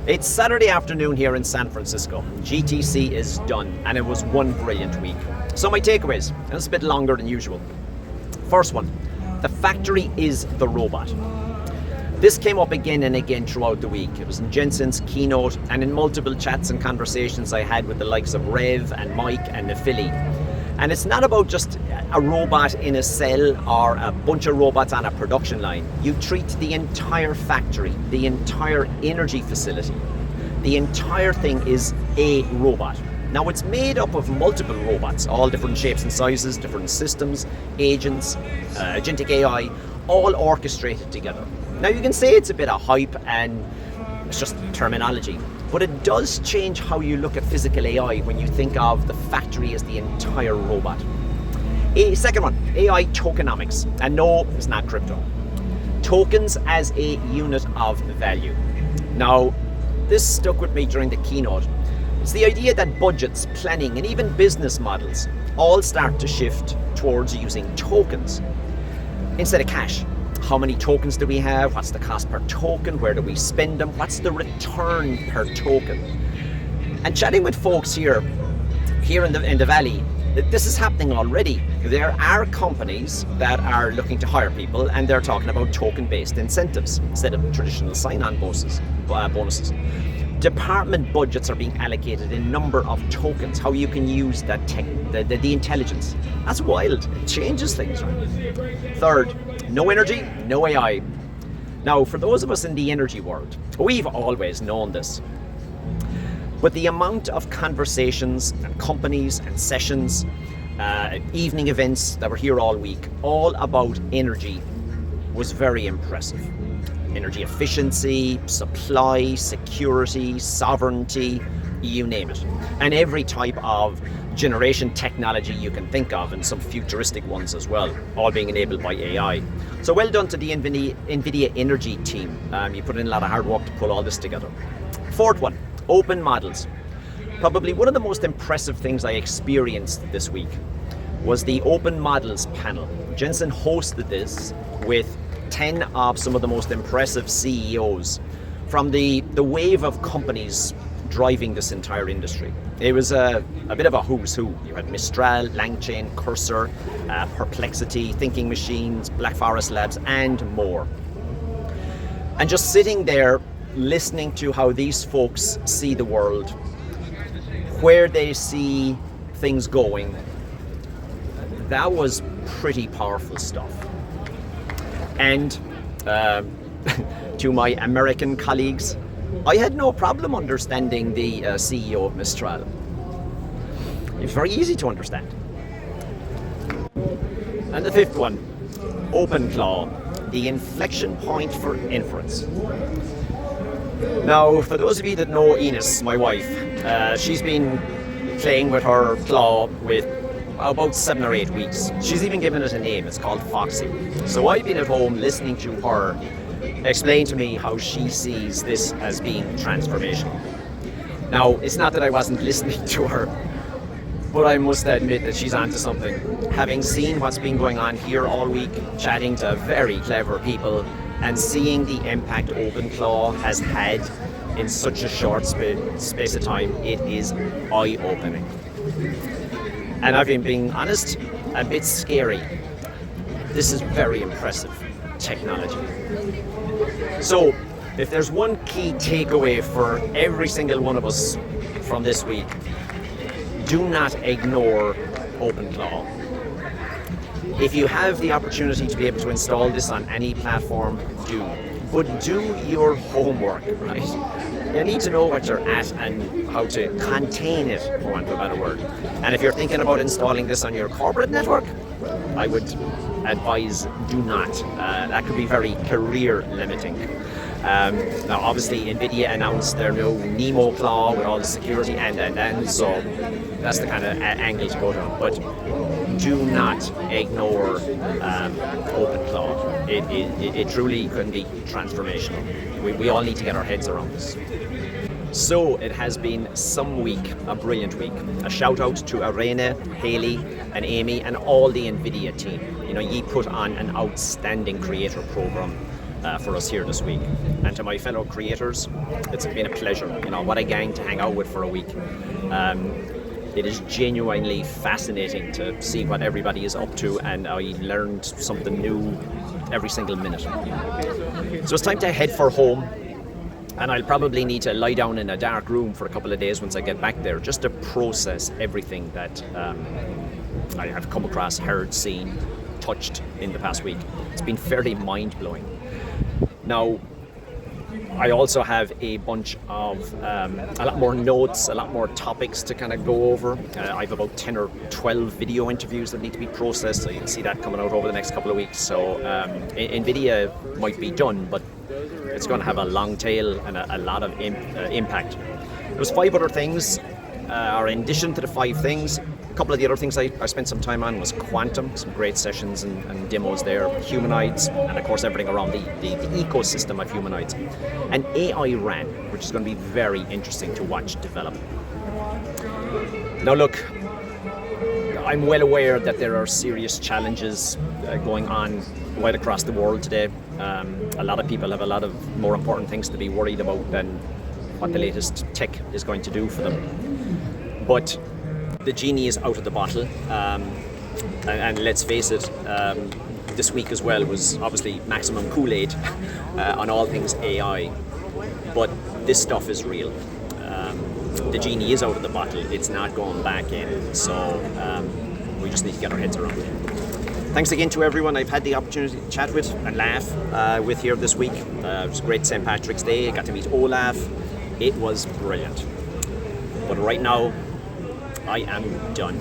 It's Saturday afternoon here in San Francisco. GTC is done, and it was one brilliant week. So my takeaways, and it's a bit longer than usual. First one, the factory is the robot. This came up again and again throughout the week. It was in Jensen's keynote and in multiple chats and conversations I had with the likes of Rev and Mike and Nafili. And it's not about just a robot in a cell or a bunch of robots on a production line. You treat the entire factory, the entire energy facility. The entire thing is a robot. Now it's made up of multiple robots, all different shapes and sizes, different systems, agents, agentic AI, all orchestrated together. Now you can say it's a bit of hype and it's just terminology, but it does change how you look at physical AI when you think of the factory as the entire robot. Second one, AI tokenomics. And no, it's not crypto. Tokens as a unit of value. Now, this stuck with me during the keynote. It's the idea that budgets, planning, and even business models all start to shift towards using tokens instead of cash. How many tokens do we have? What's the cost per token? Where do we spend them? What's the return per token? And chatting with folks here in the Valley, this is happening already. There are companies that are looking to hire people and they're talking about token-based incentives instead of traditional sign-on bonuses. Department budgets are being allocated in number of tokens, how you can use that the intelligence. That's wild. It changes things, right? Third, no energy, no AI. Now, for those of us in the energy world, we've always known this. But the amount of conversations and companies and sessions, evening events that were here all week, all about energy was very impressive. Energy efficiency, supply, security, sovereignty, you name it. And every type of generation technology you can think of, and some futuristic ones as well, all being enabled by AI. So well done to the NVIDIA energy team. You put in a lot of hard work to pull all this together. Fourth one, open models. Probably one of the most impressive things I experienced this week was the open models panel. Jensen hosted this with 10 of some of the most impressive CEOs from the wave of companies driving this entire industry. It was a bit of a who's who. You had Mistral, LangChain, Cursor, Perplexity, Thinking Machines, Black Forest Labs, and more. And just sitting there listening to how these folks see the world, where they see things going, that was pretty powerful stuff. And to my American colleagues, I had no problem understanding the CEO of Mistral. It's very easy to understand. And the fifth one, OpenClaw, the inflection point for inference. Now, for those of you that know Ines, my wife, she's been playing with her claw with about 7 or 8 weeks. She's even given it a name. It's called Foxy. So I've been at home listening to her explain to me how she sees this as being transformational. Now, it's not that I wasn't listening to her, but I must admit that she's onto something. Having seen what's been going on here all week, chatting to very clever people, and seeing the impact OpenClaw has had in such a short space of time, it is eye-opening. And I've been being honest, a bit scary. This is very impressive technology. So, if there's one key takeaway for every single one of us from this week, do not ignore OpenClaw. If you have the opportunity to be able to install this on any platform, do. But do your homework, right? You need to know what you're at and how to contain it, for want of a better word. And if you're thinking about installing this on your corporate network, I would advise do not. That could be very career limiting. Now obviously NVIDIA announced their new Nemo Claw with all the security and so that's the kind of angle to go down. But do not ignore OpenClaw. It truly can be transformational. We all need to get our heads around this. So it has been some week, a brilliant week. A shout out to Arena, Haley, and Amy, and all the NVIDIA team. You know, ye put on an outstanding creator program for us here this week. And to my fellow creators, it's been a pleasure. You know, what a gang to hang out with for a week. It is genuinely fascinating to see what everybody is up to, and I learned something new every single minute. So it's time to head for home, and I'll probably need to lie down in a dark room for a couple of days once I get back there, just to process everything that I have come across, heard, seen, touched in the past week. It's been fairly mind-blowing. Now, I also have a bunch of a lot more notes, a lot more topics to kind of go over. I have about 10 or 12 video interviews that need to be processed, so you can see that coming out over the next couple of weeks. So NVIDIA might be done, but it's going to have a long tail and a lot of impact. There's 5 other things, or in addition to the 5 things, a couple of the other things I spent some time on was quantum, some great sessions and demos there, humanoids, and of course everything around the ecosystem of humanoids, and AI RAN, which is going to be very interesting to watch develop. Now look, I'm well aware that there are serious challenges going on right across the world today. A lot of people have a lot of more important things to be worried about than what the latest tech is going to do for them. But the genie is out of the bottle, and let's face it, this week as well was obviously maximum Kool-Aid on all things AI, but this stuff is real. The genie is out of the bottle, it's not going back in, so we just need to get our heads around it. Thanks again to everyone I've had the opportunity to chat with and laugh with here this week. It was a great St. Patrick's Day. I got to meet Olaf. It was brilliant. But right now, I am done.